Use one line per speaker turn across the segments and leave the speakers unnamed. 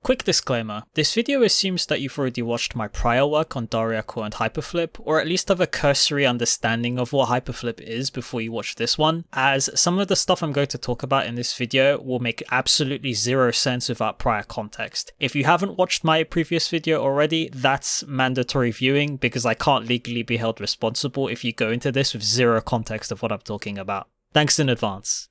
Quick disclaimer, this video assumes that you've already watched my prior work on dariacore and hyperflip, or at least have a cursory understanding of what hyperflip is before you watch this one, as some of the stuff I'm going to talk about in this video will make absolutely zero sense without prior context. If you haven't watched my previous video already, that's mandatory viewing because I can't legally be held responsible if you go into this with zero context of what I'm talking about. Thanks in advance.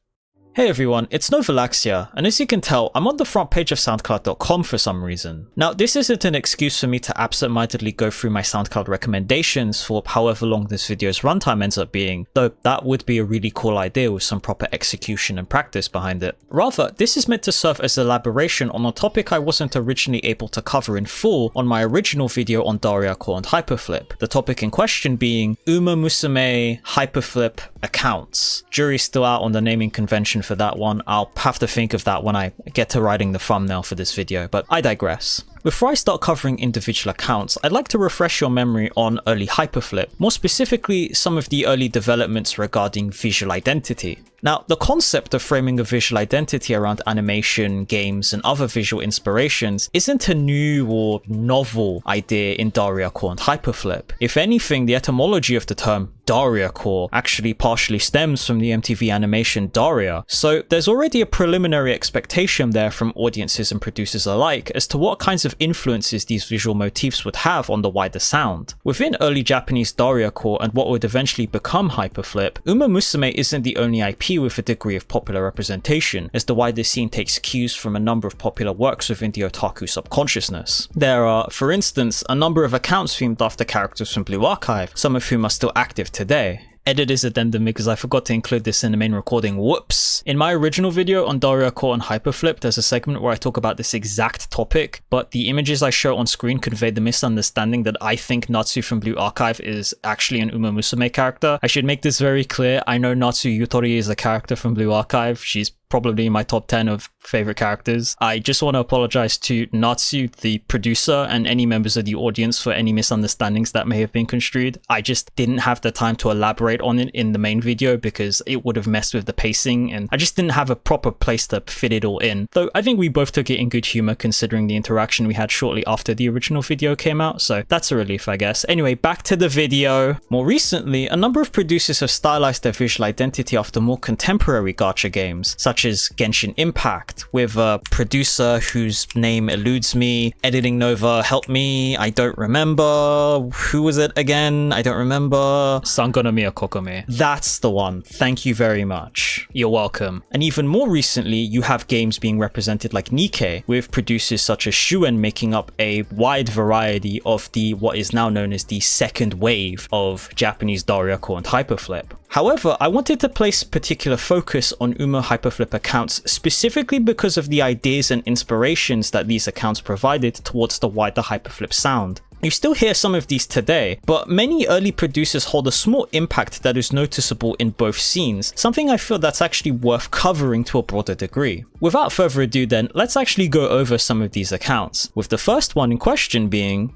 Hey everyone, it's 𝓦𝓸𝓷𝓭𝓮, and as you can tell, I'm on the front page of 𝓦𝓸𝓷𝓭𝓮 for some reason. Now, this isn't an excuse for me to absentmindedly go through my SoundCloud recommendations for however long this video's runtime ends up being, though that would be a really cool idea with some proper execution and practice behind it. Rather, this is meant to serve as elaboration on a topic I wasn't originally able to cover in full on my original video on dariacore and hyperflip, the topic in question being musume hyperflip accounts. Jury's still out on the naming convention for that one. I'll have to think of that when I get to writing the thumbnail for this video, but I digress. Before I start covering individual accounts, I'd like to refresh your memory on early hyperflip, more specifically some of the early developments regarding visual identity. Now, the concept of framing a visual identity around animation, games, and other visual inspirations isn't a new or novel idea in dariacore and hyperflip. If anything, the etymology of the term dariacore actually partially stems from the MTV animation Daria, so there's already a preliminary expectation there from audiences and producers alike as to what kinds of influences these visual motifs would have on the wider sound. Within early Japanese dariacore and what would eventually become hyperflip, Musume isn't the only IP with a degree of popular representation, as the wider scene takes cues from a number of popular works within the otaku subconsciousness. There are, for instance, a number of accounts themed after characters from Blue Archive, some of whom are still active today. Editor's addendum because I forgot to include this in the main recording, whoops! In my original video on dariacore and hyperflip, there's a segment where I talk about this exact topic, but the images I show on screen convey the misunderstanding that I think Natsu from Blue Archive is actually an Musume character. I should make this very clear, I know Natsu Yutori is a character from Blue Archive, she's probably in my top 10 of favorite characters. I just want to apologize to Natsu, the producer, and any members of the audience for any misunderstandings that may have been construed. I just didn't have the time to elaborate on it in the main video because it would have messed with the pacing, and I just didn't have a proper place to fit it all in. Though I think we both took it in good humor considering the interaction we had shortly after the original video came out, so that's a relief, I guess. Anyway, back to the video. More recently, a number of producers have stylized their visual identity after more contemporary gacha games, such as Genshin Impact, with a producer whose name eludes me. Editing Nova, help me, I don't remember. Who was it again? I don't remember. Sangonomiya Kokome. That's the one. Thank you very much. You're welcome. And even more recently, you have games being represented like Nikke, with producers such as Curren making up a wide variety of what is now known as the second wave of Japanese dariacore and hyperflip. However, I wanted to place particular focus on hyperflip accounts specifically because of the ideas and inspirations that these accounts provided towards the wider hyperflip sound. You still hear some of these today, but many early producers hold a small impact that is noticeable in both scenes, something I feel that's actually worth covering to a broader degree. Without further ado then, let's actually go over some of these accounts, with the first one in question being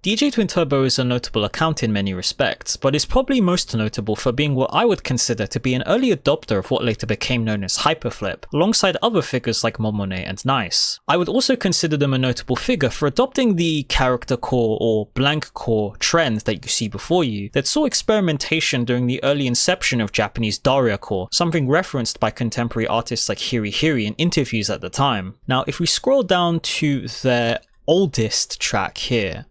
DJ twinturbo is a notable account in many respects, but is probably most notable for being what I would consider to be an early adopter of what later became known as hyperflip, alongside other figures like Momone and Nice. I would also consider them a notable figure for adopting the character core or blank core trend that you see before you, that saw experimentation during the early inception of Japanese dariacore, something referenced by contemporary artists like Hiri in interviews at the time. Now, if we scroll down to their oldest track here,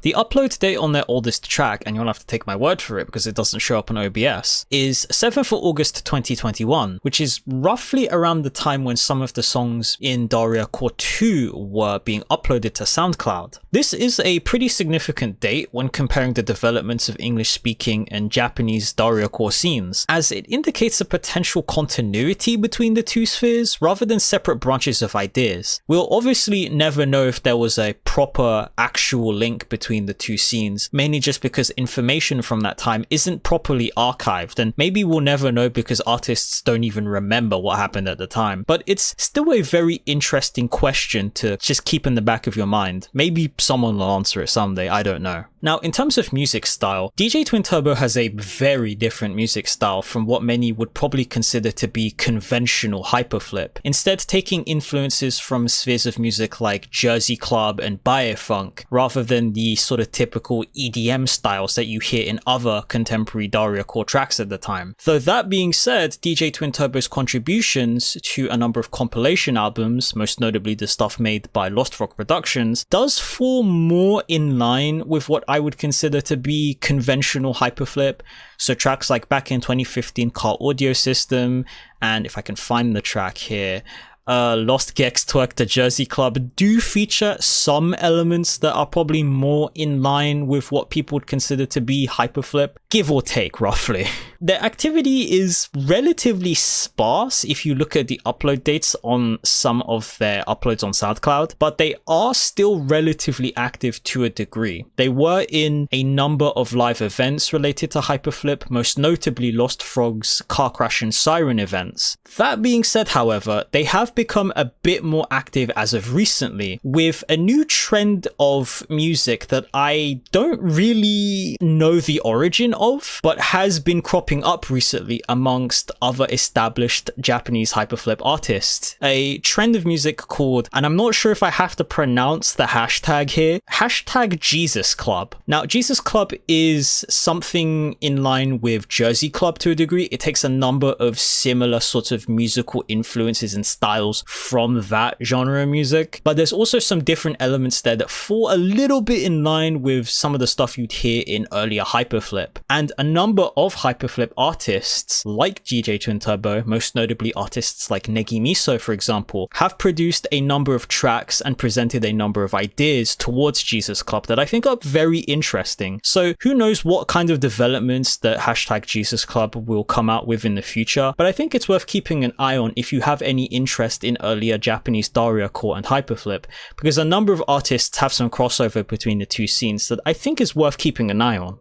the upload date on their oldest track, and you'll have to take my word for it because it doesn't show up on OBS, is 7th of August 2021, which is roughly around the time when some of the songs in dariacore 2 were being uploaded to SoundCloud. This is a pretty significant date when comparing the developments of English-speaking and Japanese dariacore scenes, as it indicates a potential continuity between the two spheres rather than separate branches of ideas. We'll obviously never know if there was a proper actual link between between the two scenes, mainly just because information from that time isn't properly archived, and maybe we'll never know because artists don't even remember what happened at the time. But it's still a very interesting question to just keep in the back of your mind. Maybe someone will answer it someday, I don't know. Now, in terms of music style, DJ twinturbo has a very different music style from what many would probably consider to be conventional hyperflip, instead taking influences from spheres of music like Jersey club and baile funk, rather than the sort of typical EDM styles that you hear in other contemporary dariacore tracks at the time. Though that being said, DJ twinturbo's contributions to a number of compilation albums, most notably the stuff made by Lost Frog Productions, does fall more in line with what I would consider to be conventional hyperflip. So tracks like back in 2015 Car Audio System, and if I can find the track here, Lost Gex Twerk the Jersey Club, do feature some elements that are probably more in line with what people would consider to be hyperflip, give or take roughly. Their activity is relatively sparse if you look at the upload dates on some of their uploads on SoundCloud, but they are still relatively active to a degree. They were in a number of live events related to hyperflip, most notably Lost Frog's Car Crash and Siren events. That being said, however, they have become a bit more active as of recently, with a new trend of music that I don't really know the origin of, but has been cropping up recently amongst other established Japanese hyperflip artists. A trend of music called, and I'm not sure if I have to pronounce the hashtag here, hashtag Jesus Club. Now, Jesus Club is something in line with Jersey Club to a degree. It takes a number of similar sorts of musical influences and styles from that genre of music, but there's also some different elements there that fall a little bit in line with some of the stuff you'd hear in earlier hyperflip. And a number of hyperflip artists like DJ twinturbo, most notably artists like Negimiso for example, have produced a number of tracks and presented a number of ideas towards Jesus Club that I think are very interesting. So who knows what kind of developments that hashtag Jesus Club will come out with in the future, but I think it's worth keeping an eye on if you have any interest in earlier Japanese dariacore and hyperflip, because a number of artists have some crossover between the two scenes that I think is worth keeping an eye on.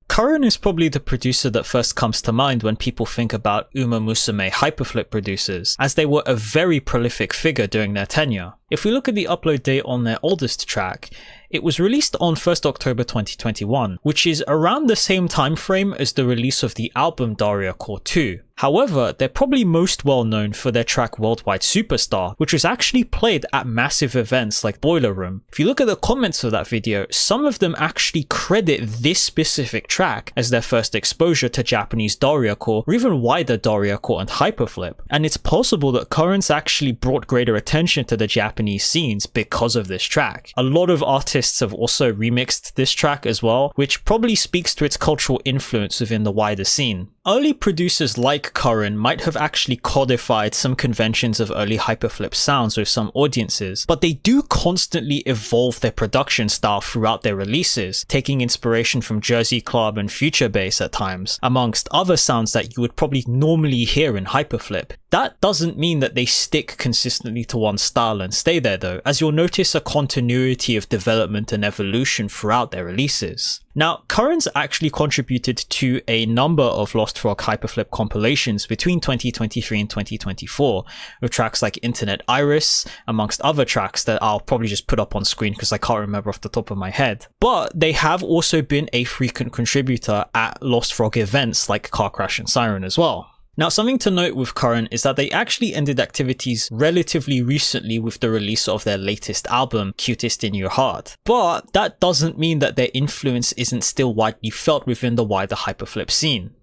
Curren is probably the producer that first comes to mind when people think about Musume hyperflip producers, as they were a very prolific figure during their tenure. If we look at the upload date on their oldest track, it was released on 1st October 2021, which is around the same time frame as the release of the album dariacore 2. However, they're probably most well known for their track Worldwide Superstar, which was actually played at massive events like Boiler Room. If you look at the comments of that video, some of them actually credit this specific track as their first exposure to Japanese dariacore, or even wider dariacore and hyperflip. And it's possible that Curren's actually brought greater attention to the Japanese scenes because of this track. A lot of artists have also remixed this track as well, which probably speaks to its cultural influence within the wider scene. Early producers like Curren might have actually codified some conventions of early hyperflip sounds with some audiences, but they do constantly evolve their production style throughout their releases, taking inspiration from Jersey Club and Future Bass at times, amongst other sounds that you would probably normally hear in hyperflip. That doesn't mean that they stick consistently to one style and stay there though, as you'll notice a continuity of development and evolution throughout their releases. Now, Curren's actually contributed to a number of Lost Frog hyperflip compilations between 2023 and 2024, with tracks like Internet Iris, amongst other tracks that I'll probably just put up on screen because I can't remember off the top of my head. But they have also been a frequent contributor at Lost Frog events like Car Crash and Siren as well. Now, something to note with Curren is that they actually ended activities relatively recently with the release of their latest album, Cutest in Your Heart. But that doesn't mean that their influence isn't still widely felt within the wider hyperflip scene.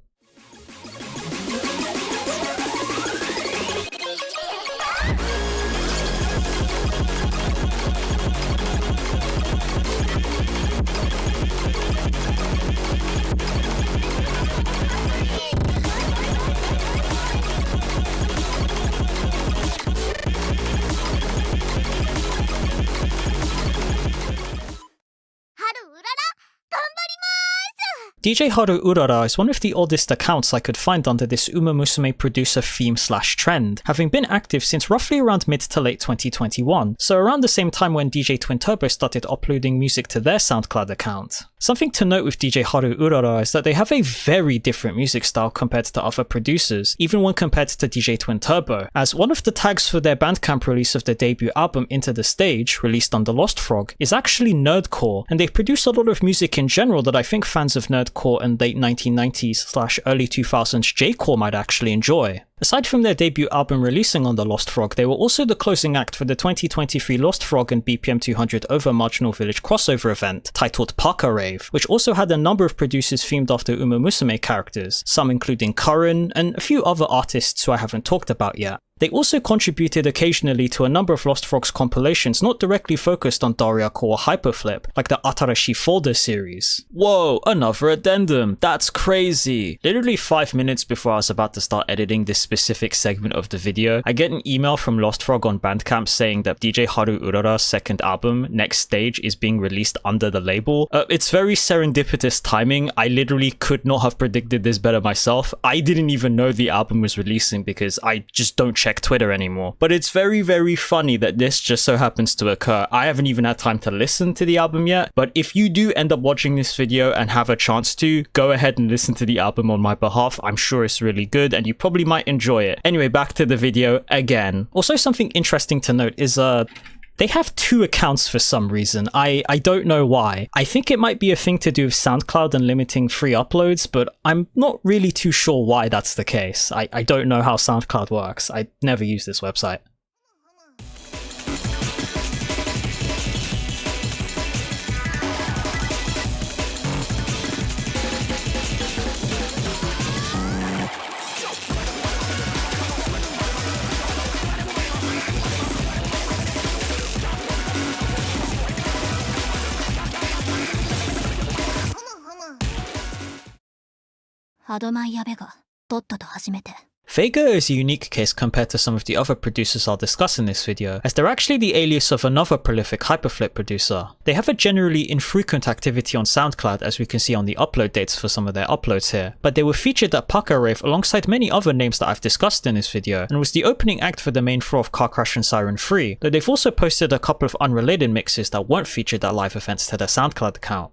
DJ Haru Urara is one of the oldest accounts I could find under this Musume producer theme/trend, having been active since roughly around mid to late 2021, so around the same time when DJ twinturbo started uploading music to their SoundCloud account. Something to note with DJ Haru Urara is that they have a very different music style compared to other producers, even when compared to DJ twinturbo, as one of the tags for their Bandcamp release of their debut album Into the Stage, released under Lost Frog, is actually nerdcore, and they produce a lot of music in general that I think fans of nerdcore and late 1990s/early 2000s J-core might actually enjoy. Aside from their debut album releasing on the Lost Frog, they were also the closing act for the 2023 Lost Frog and BPM 200 Over Marginal Village crossover event, titled Parka Rave, which also had a number of producers themed after Musume characters, some including Curren and a few other artists who I haven't talked about yet. They also contributed occasionally to a number of Lost Frogs compilations not directly focused on dariacore or hyperflip, like the 𝓦𝓸𝓷𝓭𝓮𝓻 series. Whoa, another addendum, that's crazy! Literally 5 minutes before I was about to start editing this specific segment of the video, I get an email from Lost Frog on Bandcamp saying that DJ Haru Urara's second album, Next Stage, is being released under the label. It's very serendipitous timing. I literally could not have predicted this better myself. I didn't even know the album was releasing because I just don't check Twitter anymore. But it's very, very funny that this just so happens to occur. I haven't even had time to listen to the album yet, but if you do end up watching this video and have a chance to, go ahead and listen to the album on my behalf. I'm sure it's really good and you probably might enjoy it. Anyway, back to the video again. Also, something interesting to note is they have two accounts for some reason. I don't know why. I think it might be a thing to do with SoundCloud and limiting free uploads, but I'm not really too sure why that's the case. I don't know how SoundCloud works. I never use this website. Vega is a unique case compared to some of the other producers I'll discuss in this video, as they're actually the alias of another prolific hyperflip producer. They have a generally infrequent activity on SoundCloud, as we can see on the upload dates for some of their uploads here, but they were featured at Parka Rave alongside many other names that I've discussed in this video, and was the opening act for the main floor of Car Crash and Siren 3, though they've also posted a couple of unrelated mixes that weren't featured at live events to their SoundCloud account.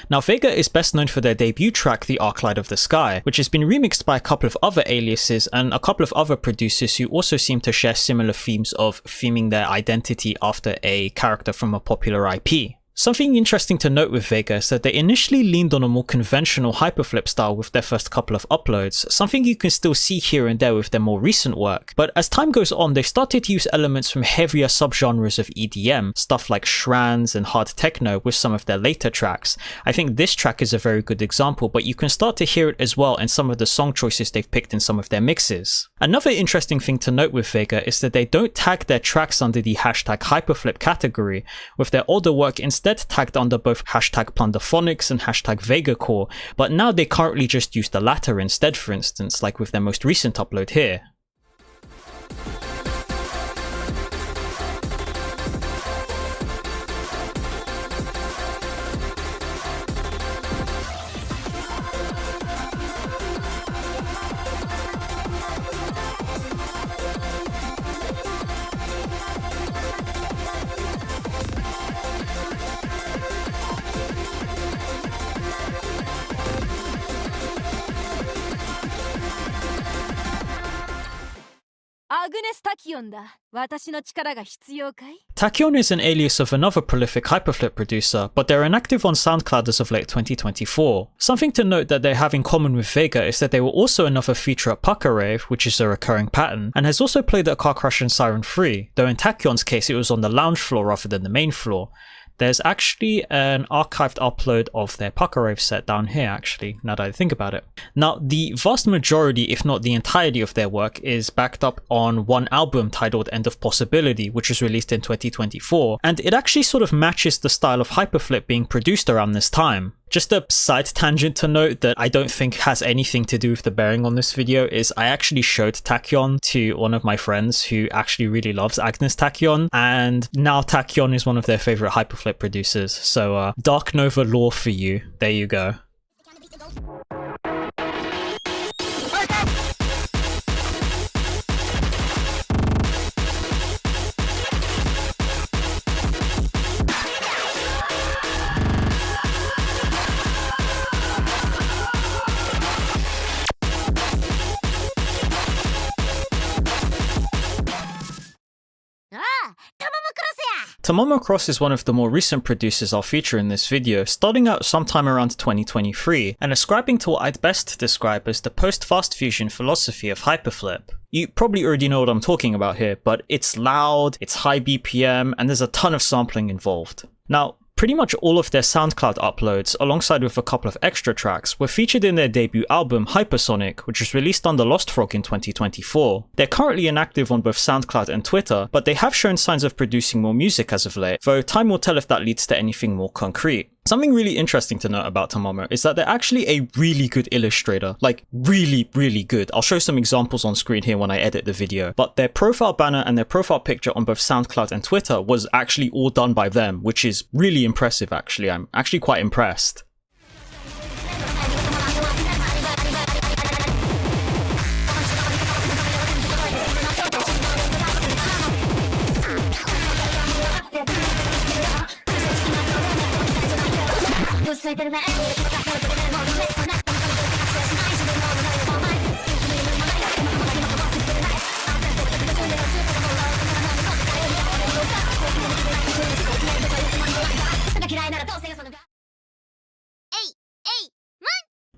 Now, Vega is best known for their debut track, The Arc Light of the Sky, which has been remixed by a couple of other aliases and a couple of other producers who also seem to share similar themes of theming their identity after a character from a popular IP. Something interesting to note with Vega is that they initially leaned on a more conventional hyperflip style with their first couple of uploads, something you can still see here and there with their more recent work, but as time goes on they started to use elements from heavier subgenres of EDM, stuff like trance and hard techno with some of their later tracks. I think this track is a very good example, but you can start to hear it as well in some of the song choices they've picked in some of their mixes. Another interesting thing to note with Vega is that they don't tag their tracks under the #hyperflip category, with their older work instead tagged under both #plunderphonics and #vegacore, but now they currently just use the latter instead, for instance, like with their most recent upload here. Tachyon is an alias of another prolific hyperflip producer, but they're inactive on SoundCloud as of late 2024. Something to note that they have in common with Vega is that they were also another feature at Parka Rave, which is a recurring pattern, and has also played at Car Crash and Siren 3, though in Tachyon's case it was on the lounge floor rather than the main floor. There's actually an archived upload of their Parka Rave set down here, actually, now that I think about it. Now, the vast majority, if not the entirety of their work, is backed up on one album titled End of Possibility, which was released in 2024, and it actually sort of matches the style of hyperflip being produced around this time. Just a side tangent to note that I don't think has anything to do with the bearing on this video is I actually showed Tachyon to one of my friends who actually really loves Agnes Tachyon, and now Tachyon is one of their favorite hyperflip producers. So Dark Nova lore for you. There you go. TAMAMO Cross is one of the more recent producers I'll feature in this video, starting out sometime around 2023, and ascribing to what I'd best describe as the post-fast fusion philosophy of hyperflip. You probably already know what I'm talking about here, but it's loud, it's high BPM, and there's a ton of sampling involved. Now, pretty much all of their SoundCloud uploads, alongside with a couple of extra tracks, were featured in their debut album Hypersonic, which was released under Lost Frog in 2024. They're currently inactive on both SoundCloud and Twitter, but they have shown signs of producing more music as of late, though time will tell if that leads to anything more concrete. Something really interesting to note about TAMAMO is that they're actually a really good illustrator, like really good. I'll show some examples on screen here when I edit the video, but their profile banner and their profile picture on both SoundCloud and Twitter was actually all done by them, which is really impressive actually. I'm actually quite impressed.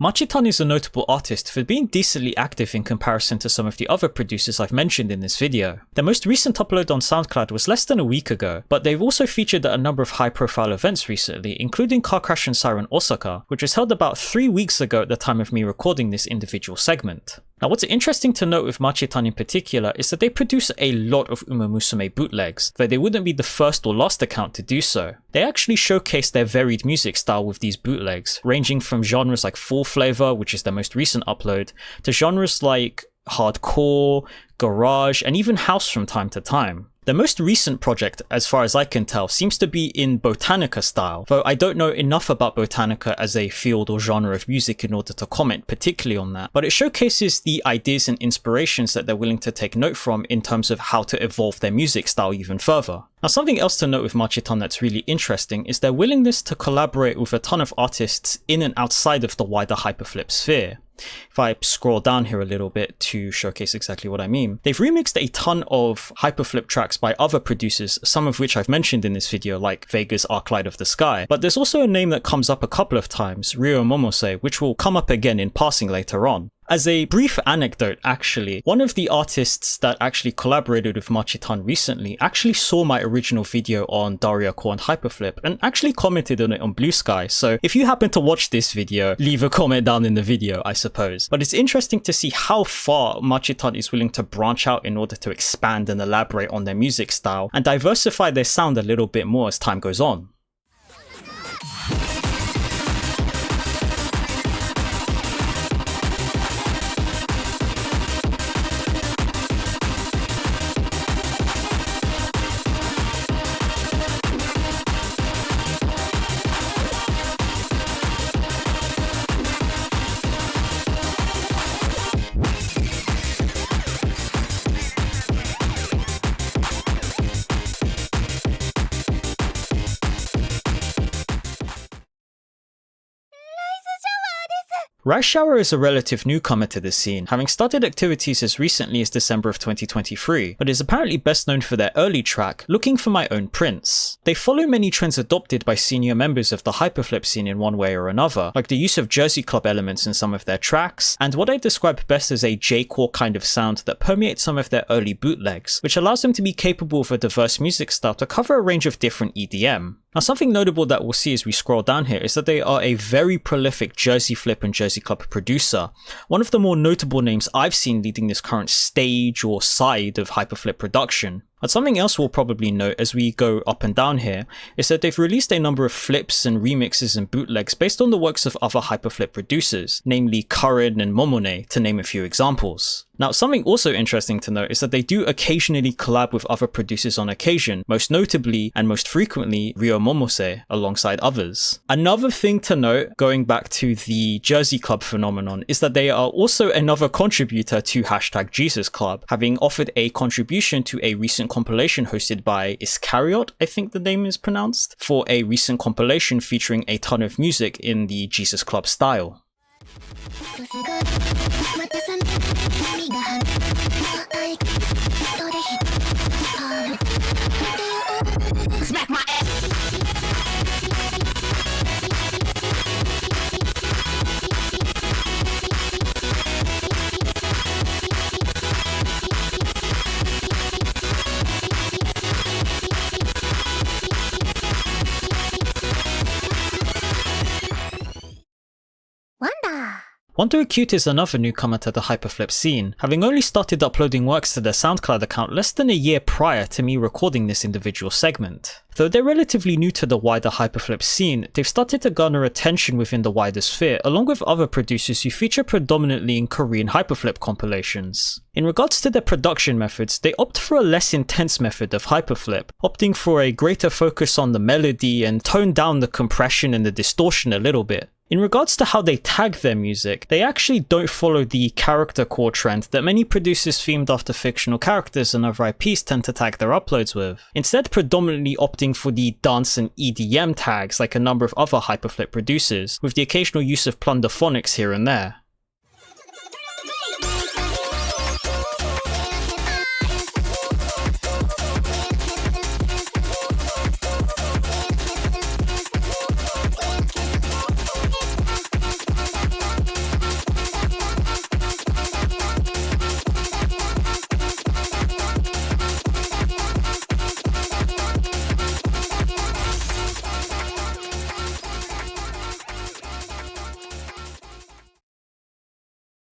𝓦𝓸𝓷𝓭𝓮𝓻 is a notable artist for being decently active in comparison to some of the other producers I've mentioned in this video. Their most recent upload on SoundCloud was less than a week ago, but they've also featured at a number of high-profile events recently, including Car Crash and Siren Osaka, which was held about 3 weeks ago at the time of me recording this individual segment. Now, what's interesting to note with 𝓦𝓸𝓷𝓭𝓮 in particular is that they produce a lot of musume bootlegs, though they wouldn't be the first or last account to do so. They actually showcase their varied music style with these bootlegs, ranging from genres like Full Flavor, which is their most recent upload, to genres like hardcore, garage, and even house from time to time. The most recent project, as far as I can tell, seems to be in botanica style, though I don't know enough about botanica as a field or genre of music in order to comment particularly on that, but it showcases the ideas and inspirations that they're willing to take note from in terms of how to evolve their music style even further. Now, something else to note with 𝓦𝓸𝓷𝓭𝓮 that's really interesting is their willingness to collaborate with a ton of artists in and outside of the wider hyperflip sphere. If I scroll down here a little bit to showcase exactly what I mean, they've remixed a ton of hyperflip tracks by other producers, some of which I've mentioned in this video, like Vega's Arclight of the Sky, but there's also a name that comes up a couple of times, Ryo Momose, which will come up again in passing later on. As a brief anecdote actually, one of the artists that actually collaborated with 𝓦𝓸𝓷𝓭𝓮 recently actually saw my original video on dariacore and hyperflip and actually commented on it on Blue Sky, so if you happen to watch this video, leave a comment down in the video I suppose. But it's interesting to see how far 𝓦𝓸𝓷𝓭𝓮 is willing to branch out in order to expand and elaborate on their music style and diversify their sound a little bit more as time goes on. Rice Shower is a relative newcomer to the scene, having started activities as recently as December of 2023, but is apparently best known for their early track, Looking for My Own Prince. They follow many trends adopted by senior members of the hyperflip scene in one way or another, like the use of Jersey Club elements in some of their tracks, and what I describe best as a J-core kind of sound that permeates some of their early bootlegs, which allows them to be capable of a diverse music style to cover a range of different EDM. Now, something notable that we'll see as we scroll down here is that they are a very prolific Jersey Flip and Jersey Club producer, one of the more notable names I've seen leading this current stage or side of hyperflip production. But something else we'll probably note as we go up and down here is that they've released a number of flips and remixes and bootlegs based on the works of other hyperflip producers, namely Curren and Momone, to name a few examples. Now, something also interesting to note is that they do occasionally collab with other producers on occasion, most notably and most frequently Ryo Momose alongside others. Another thing to note, going back to the Jersey Club phenomenon, is that they are also another contributor to #JesusClub, having offered a contribution to a recent compilation hosted by Iscariot, I think the name is pronounced, for a recent compilation featuring a ton of music in the Jesus Club style. Smack! 𝓦𝓸𝓷𝓭𝓮 is another newcomer to the hyperflip scene, having only started uploading works to their SoundCloud account less than a year prior to me recording this individual segment. Though they're relatively new to the wider hyperflip scene, they've started to garner attention within the wider sphere, along with other producers who feature predominantly in Korean hyperflip compilations. In regards to their production methods, they opt for a less intense method of hyperflip, opting for a greater focus on the melody and tone down the compression and the distortion a little bit. In regards to how they tag their music, they actually don't follow the character core trend that many producers themed after fictional characters and other IPs tend to tag their uploads with, instead predominantly opting for the dance and EDM tags like a number of other hyperflip producers, with the occasional use of plunderphonics here and there.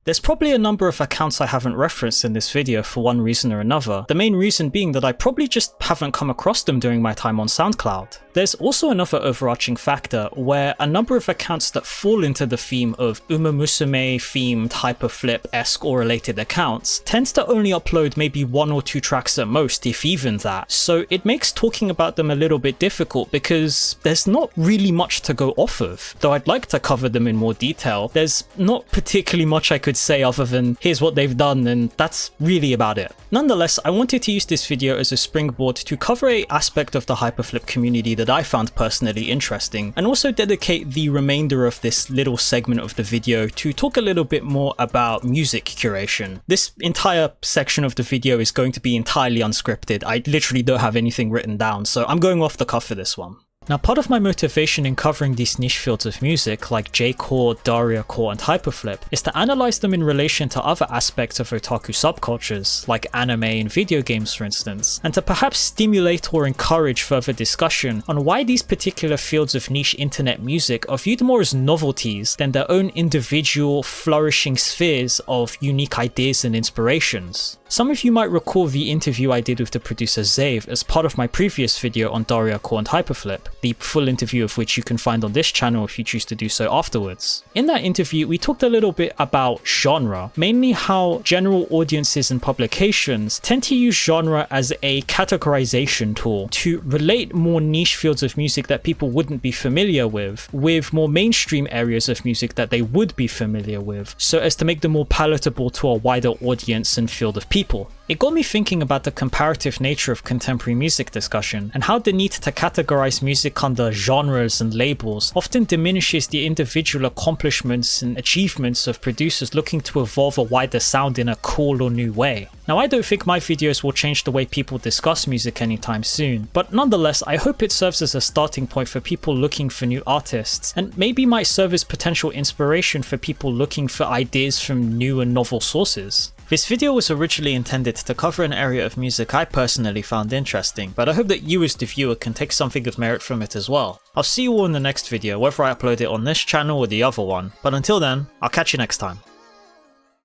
There's probably a number of accounts I haven't referenced in this video for one reason or another, the main reason being that I probably just haven't come across them during my time on SoundCloud. There's also another overarching factor where a number of accounts that fall into the theme of musume-themed hyperflip-esque or related accounts tends to only upload maybe 1 or 2 tracks at most, if even that, so it makes talking about them a little bit difficult because there's not really much to go off of. Though I'd like to cover them in more detail, there's not particularly much I could say other than here's what they've done and that's really about it. Nonetheless, I wanted to use this video as a springboard to cover an aspect of the hyperflip community that I found personally interesting, and also dedicate the remainder of this little segment of the video to talk a little bit more about music curation. This entire section of the video is going to be entirely unscripted. I literally don't have anything written down, so I'm going off the cuff for this one. Now, part of my motivation in covering these niche fields of music like J-core, dariacore, and hyperflip is to analyze them in relation to other aspects of otaku subcultures, like anime and video games for instance, and to perhaps stimulate or encourage further discussion on why these particular fields of niche internet music are viewed more as novelties than their own individual flourishing spheres of unique ideas and inspirations. Some of you might recall the interview I did with the producer Zave as part of my previous video on dariacore and hyperflip, the full interview of which you can find on this channel if you choose to do so afterwards. In that interview, we talked a little bit about genre, mainly how general audiences and publications tend to use genre as a categorization tool to relate more niche fields of music that people wouldn't be familiar with more mainstream areas of music that they would be familiar with, so as to make them more palatable to a wider audience and field of people. It got me thinking about the comparative nature of contemporary music discussion, and how the need to categorize music under genres and labels often diminishes the individual accomplishments and achievements of producers looking to evolve a wider sound in a cool or new way. Now, I don't think my videos will change the way people discuss music anytime soon, but nonetheless I hope it serves as a starting point for people looking for new artists, and maybe might serve as potential inspiration for people looking for ideas from new and novel sources. This video was originally intended to cover an area of music I personally found interesting, but I hope that you as the viewer can take something of merit from it as well. I'll see you all in the next video, whether I upload it on this channel or the other one, but until then, I'll catch you next time.